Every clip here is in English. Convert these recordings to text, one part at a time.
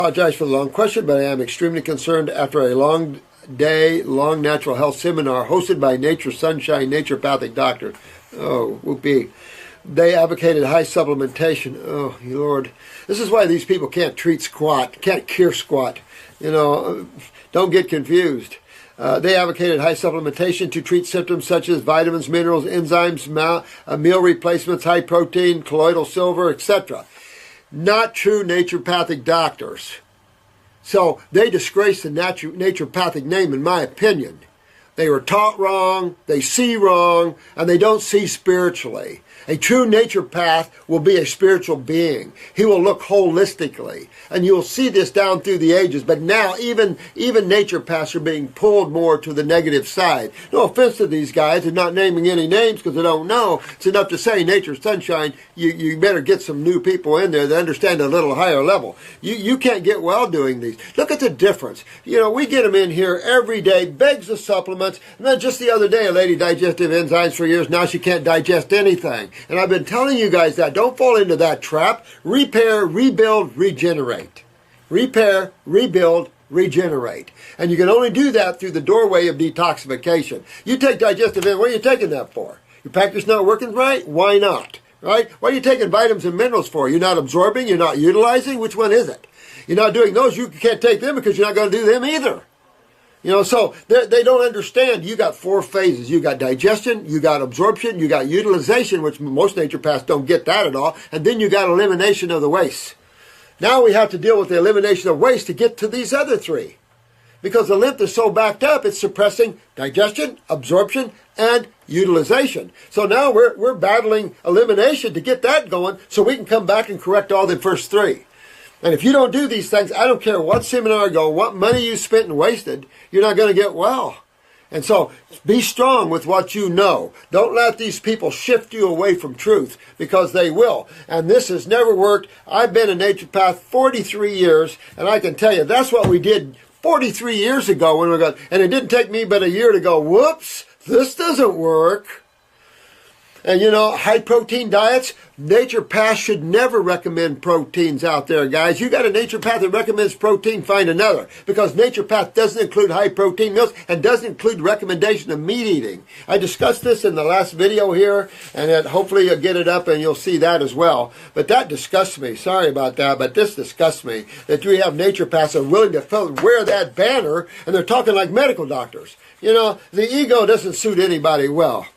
Apologize for the long question, but I am extremely concerned after a long natural health seminar hosted by Nature Sunshine naturopathic doctor. Oh, whoopee. They advocated high supplementation. Oh, Lord. This is why these people can't treat squat, can't cure squat. Don't get confused. They advocated high supplementation to treat symptoms such as vitamins, minerals, enzymes, meal replacements, high protein, colloidal silver, etc. Not true naturopathic doctors. So they disgrace the naturopathic name, in my opinion. They were taught wrong, they see wrong, and they don't see spiritually. A true naturopath will be a spiritual being. He will look holistically. And you'll see this down through the ages. But now even naturopaths are being pulled more to the negative side. No offense to these guys, and not naming any names because I don't know. It's enough to say, Nature Sunshine, you better get some new people in there that understand a little higher level. You can't get well doing these. Look at the difference. We get them in here every day, begs the supplements. And then just the other day, a lady digested enzymes for years. Now she can't digest anything. And I've been telling you guys that. Don't fall into that trap. Repair, rebuild, regenerate. Repair, rebuild, regenerate. And you can only do that through the doorway of detoxification. You take digestive enzymes. What are you taking that for? Your pancreas not working right? Why not? Right? What are you taking vitamins and minerals for? You're not absorbing? You're not utilizing? Which one is it? You're not doing those. You can't take them because you're not going to do them either. So they don't understand. You got 4 phases. You got digestion, you got absorption, you got utilization, which most naturopaths don't get that at all, and then you got elimination of the waste. Now we have to deal with the elimination of waste to get to these other 3. Because the lymph is so backed up, it's suppressing digestion, absorption, and utilization. So now we're battling elimination to get that going so we can come back and correct all the first 3. And if you don't do these things, I don't care what seminar you go, what money you spent and wasted, you're not going to get well. And so be strong with what you know. Don't let these people shift you away from truth, because they will. And this has never worked. I've been a naturopath 43 years, and I can tell you that's what we did 43 years ago when we got, and it didn't take me but a year to go, whoops, this doesn't work. And high protein diets, naturopaths should never recommend proteins out there, guys. You got a naturopath that recommends protein, find another. Because naturopath doesn't include high protein meals and doesn't include recommendation of meat eating. I discussed this in the last video here, and hopefully you'll get it up and you'll see that as well. But that disgusts me. Sorry about that, but this disgusts me. That we have naturopaths that are willing to wear that banner, and they're talking like medical doctors. The ego doesn't suit anybody well.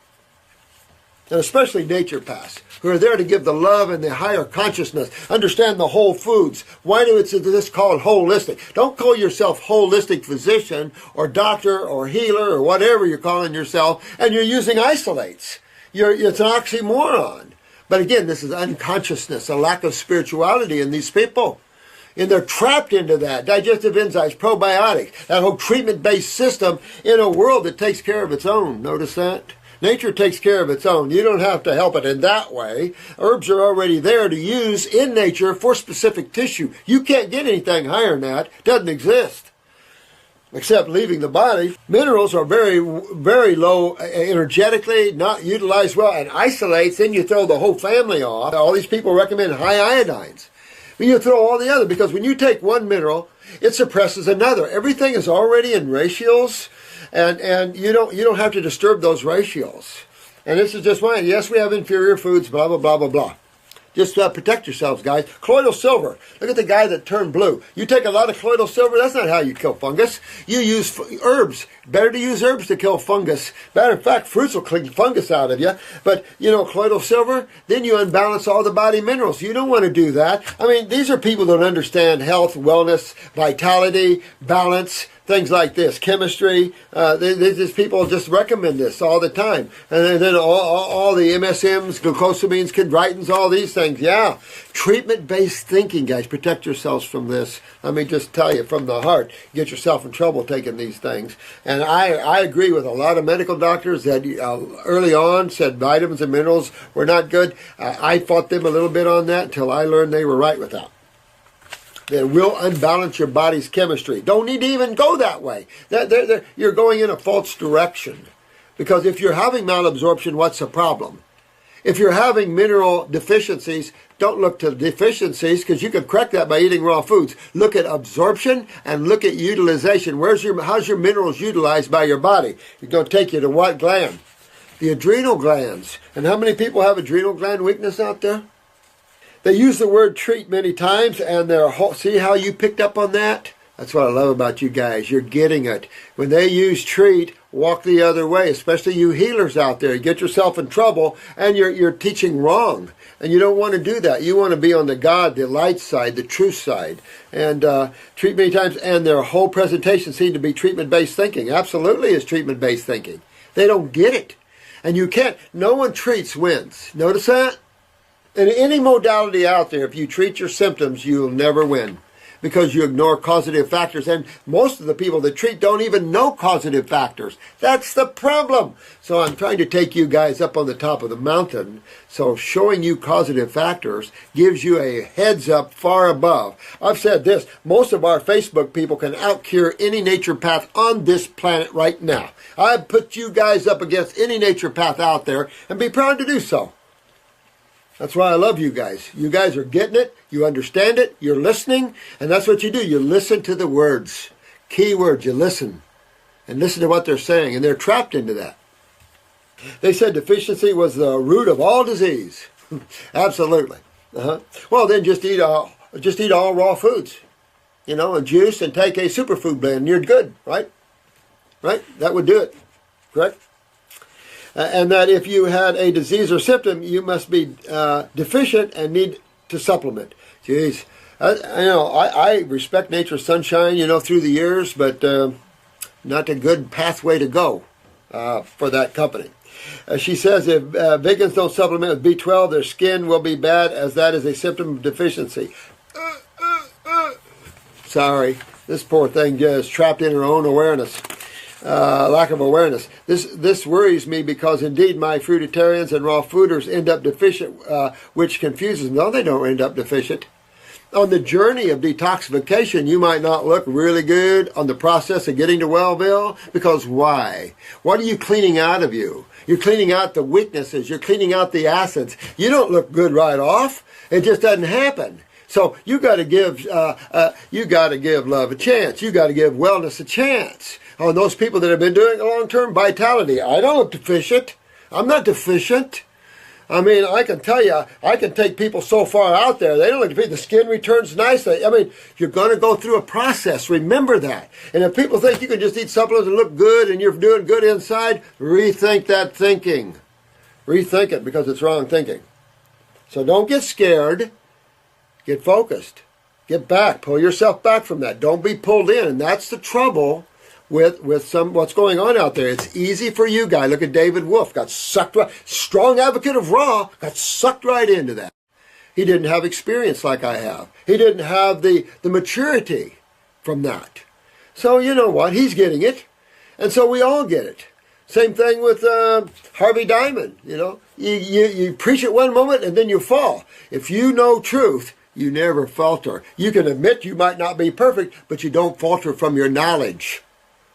And especially naturopaths, who are there to give the love and the higher consciousness, understand the whole foods. Why do it's this called holistic? Don't call yourself holistic physician or doctor or healer or whatever you're calling yourself, and you're using isolates. It's an oxymoron. But again, this is unconsciousness, a lack of spirituality in these people. And they're trapped into that. Digestive enzymes, probiotics, that whole treatment-based system in a world that takes care of its own. Notice that? Nature takes care of its own. You don't have to help it in that way. Herbs are already there to use in nature for specific tissue. You can't get anything higher than that. It doesn't exist. Except leaving the body. Minerals are very, very low energetically, not utilized well, and isolates. Then you throw the whole family off. All these people recommend high iodines. But you throw all the other, because when you take one mineral, it suppresses another. Everything is already in ratios. And you don't have to disturb those ratios. And this is just fine. Yes, we have inferior foods, blah, blah, blah, blah, blah. Just protect yourselves, guys. Colloidal silver. Look at the guy that turned blue. You take a lot of colloidal silver, that's not how you kill fungus. You use herbs. Better to use herbs to kill fungus. Matter of fact, fruits will clean fungus out of you. But, colloidal silver, then you unbalance all the body minerals. You don't want to do that. I mean, these are people that understand health, wellness, vitality, balance, things like this, chemistry. These people just recommend this all the time. And then all the MSMs, glucosamines, chondroitins, all these things. Yeah, treatment-based thinking, guys. Protect yourselves from this. Let me just tell you from the heart, get yourself in trouble taking these things. And I agree with a lot of medical doctors that early on said vitamins and minerals were not good. I fought them a little bit on that until I learned they were right with that. That will unbalance your body's chemistry. Don't need to even go that way. You're going in a false direction. Because if you're having malabsorption, what's the problem? If you're having mineral deficiencies, don't look to deficiencies, because you can correct that by eating raw foods. Look at absorption and look at utilization. How's your minerals utilized by your body? It's going to take you to what gland? The adrenal glands. And how many people have adrenal gland weakness out there? They use the word treat many times, and see how you picked up on that? That's what I love about you guys. You're getting it. When they use treat, walk the other way, especially you healers out there. You get yourself in trouble, and you're teaching wrong. And you don't want to do that. You want to be on the God, the light side, the truth side. And treat many times, and their whole presentation seemed to be treatment-based thinking. Absolutely is treatment-based thinking. They don't get it. And you can't, no one treats wins. Notice that? In any modality out there, if you treat your symptoms, you'll never win, because you ignore causative factors. And most of the people that treat don't even know causative factors. That's the problem. So I'm trying to take you guys up on the top of the mountain. So showing you causative factors gives you a heads up far above. I've said this, most of our Facebook people can out-cure any naturopath on this planet right now. I've put you guys up against any naturopath out there, and be proud to do so. That's why I love you guys. You guys are getting it. You understand it. You're listening. And that's what you do. You listen to the words. Key words. You listen. And listen to what they're saying. And they're trapped into that. They said deficiency was the root of all disease. Absolutely. Well, then just eat all raw foods. And juice, and take a superfood blend. And you're good, right? Right? That would do it. Correct? And that if you had a disease or symptom, you must be deficient and need to supplement. Jeez, I respect Nature's Sunshine, through the years, but not a good pathway to go for that company. She says if vegans don't supplement with B12, their skin will be bad, as that is a symptom of deficiency. Sorry, this poor thing is trapped in her own awareness. Lack of awareness. This worries me, because indeed my fruitarians and raw fooders end up deficient, which confuses me. No, they don't end up deficient. On the journey of detoxification, you might not look really good on the process of getting to Wellville, because why? What are you cleaning out of you? You're cleaning out the weaknesses. You're cleaning out the acids. You don't look good right off. It just doesn't happen. So you got to give love a chance. You got to give wellness a chance. On those people that have been doing long-term vitality, I don't look deficient. I'm not deficient. I mean, I can tell you, I can take people so far out there, they don't look deficient. The skin returns nicely. I mean, you're going to go through a process. Remember that. And if people think you can just eat supplements and look good and you're doing good inside, rethink that thinking. Rethink it, because it's wrong thinking. So don't get scared. Get focused. Get back. Pull yourself back from that. Don't be pulled in. And that's the trouble with what's going on out there. It's easy for you guys. Look at David Wolf. Got sucked right. Strong advocate of raw. Got sucked right into that. He didn't have experience like I have. He didn't have the maturity from that. So you know what? He's getting it. And so we all get it. Same thing with Harvey Diamond. You preach it one moment and then you fall. If you know truth, you never falter. You can admit you might not be perfect, but you don't falter from your knowledge.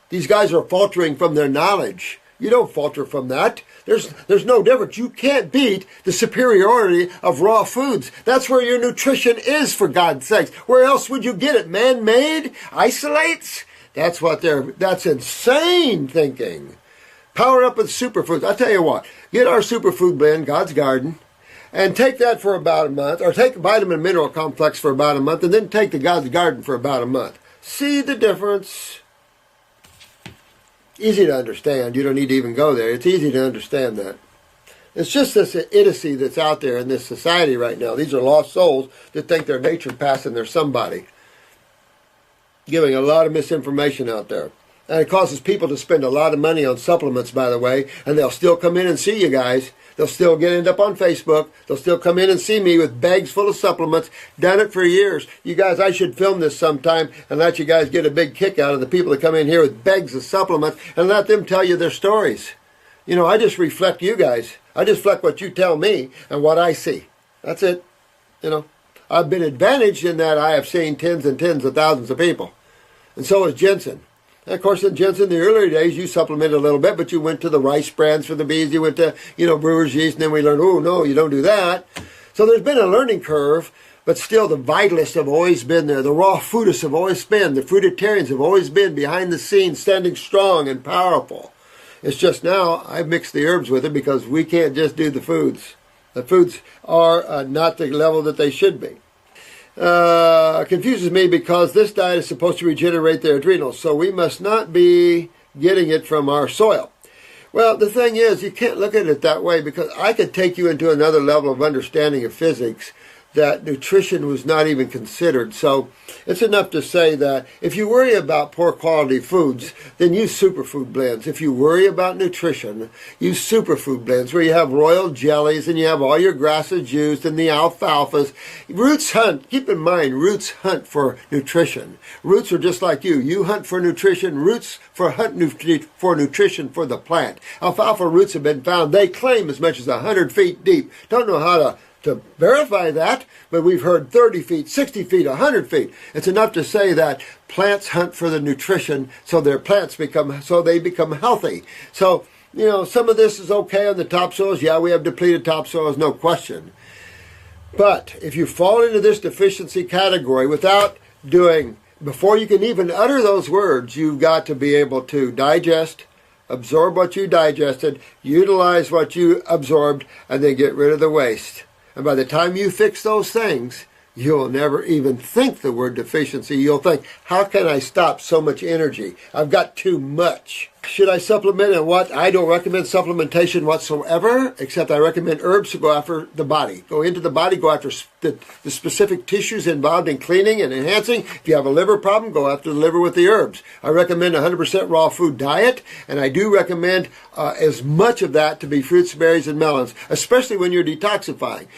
These guys are faltering from their knowledge. You don't falter from that. There's no difference. You can't beat the superiority of raw foods. That's where your nutrition is, for God's sakes. Where else would you get it? Man-made? Isolates? That's insane thinking. Power up with superfoods. I'll tell you what. Get our superfood blend, God's Garden, and take that for about a month, or take vitamin mineral complex for about a month, and then take the God's Garden for about a month. See the difference? Easy to understand. You don't need to even go there. It's easy to understand that. It's just this idiocy that's out there in this society right now. These are lost souls that think they're naturopaths and they're somebody. Giving a lot of misinformation out there. And it causes people to spend a lot of money on supplements, by the way, and they'll still come in and see you guys. They'll still end up on Facebook. They'll still come in and see me with bags full of supplements. Done it for years. You guys, I should film this sometime and let you guys get a big kick out of the people that come in here with bags of supplements and let them tell you their stories. I just reflect you guys. I just reflect what you tell me and what I see. That's it. I've been advantaged in that I have seen tens and tens of thousands of people. And so is Jensen. And of course, in Jensen, in the earlier days, you supplemented a little bit, but you went to the rice brands for the bees. You went to, brewer's yeast, and then we learned, oh, no, you don't do that. So there's been a learning curve, but still the vitalists have always been there. The raw foodists have always been. The fruitarians have always been behind the scenes, standing strong and powerful. It's just now I've mixed the herbs with it because we can't just do the foods. The foods are not the level that they should be. Confuses me because this diet is supposed to regenerate their adrenals, so we must not be getting it from our soil. Well, the thing is, you can't look at it that way because I could take you into another level of understanding of physics that nutrition was not even considered. So it's enough to say that if you worry about poor quality foods, then use superfood blends. If you worry about nutrition, use superfood blends where you have royal jellies and you have all your grasses used and the alfalfas. Roots hunt. Keep in mind, roots hunt for nutrition. Roots are just like you. You hunt for nutrition. Roots hunt for nutrition for the plant. Alfalfa roots have been found. They claim as much as 100 feet deep. Don't know how to verify that, but we've heard 30 feet, 60 feet, 100 feet. It's enough to say that plants hunt for the nutrition so they become healthy. So, some of this is okay on the topsoils. Yeah, we have depleted topsoils, no question. But if you fall into this deficiency category before you can even utter those words, you've got to be able to digest, absorb what you digested, utilize what you absorbed, and then get rid of the waste. And by the time you fix those things, you'll never even think the word deficiency. You'll think, how can I stop so much energy? I've got too much. Should I supplement and what? I don't recommend supplementation whatsoever, except I recommend herbs to go after the body. Go into the body, go after the specific tissues involved in cleaning and enhancing. If you have a liver problem, go after the liver with the herbs. I recommend a 100% raw food diet, and I do recommend as much of that to be fruits, berries, and melons, especially when you're detoxifying.